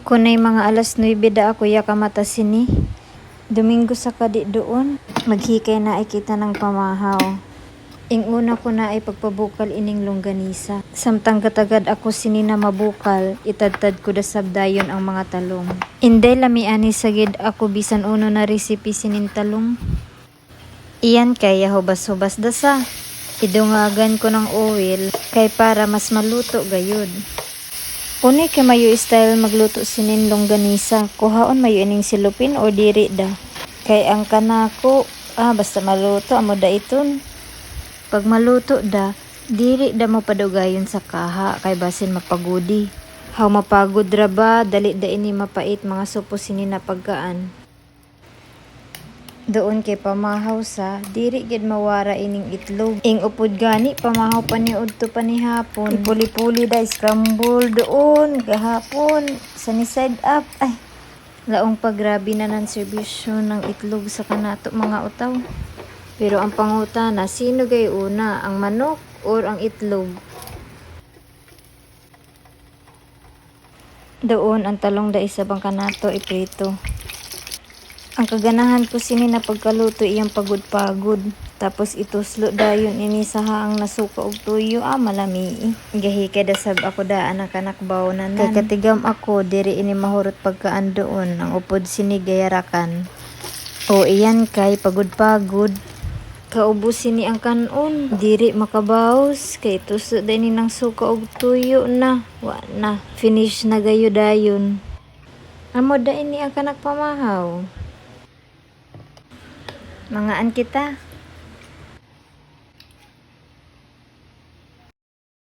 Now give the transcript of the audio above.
Kunay mga alas 9 da ako yakamata sini. Domingo sa kadi doon. Maghikay na ay kita ng pamahaw. Ing una ko na ay pagpabukal ining longganisa. Samtang katagad ako sini na mabukal, itadtad ko da sabdayon ang mga talong. Inday lamiani sagid ako bisan uno na recipe sinin talong. Iyan kaya hubas-hubas da sa. Idungagan ko ng oil kay para mas maluto gayud. Uni kay mayo style magluto sinin longganisa. Kuhaon mayo ining silupin o diri da. Kay ang kanako, basta maluto amo da iton. Pag maluto da, diri da mo padugayon sa kaha kay basin mapagudi. Haw mapagod ra ba, dali da ini mapait mga supos sini na pagkaan. Doon kay pamahaw sa, diri gid mawara ining itlog. Ing upod gani, pamahaw pa ni udto pa ni hapon. Ipuli-puli da, scramble doon, gahapon, sunny side up. Ay, laong pagrabi na ng serbisyon ng itlog sa kanato mga utaw. Pero ang pangutana, sino gay una, ang manok or ang itlog? Doon ang talong da isa bang kanato iprito. Ang kaganahan ko sini na pagkaluto iyang pagod-pagod. Tapos ituslo dayon ini sa haang nasuka og tuyo, malami. Gahikay da sab ako da anak-anak bawnanan. Kay katigam ako diri ini mahurot pagkaan doon ang upod sini gayarakan. O iyan kay pagod-pagod. Kaubos sini ang kanon, diri makabaws, kay tuslo din ng suka og tuyo na, na, finish na gayo dayon. Amo da ini ang kanak pamahaw. Mangaan kita.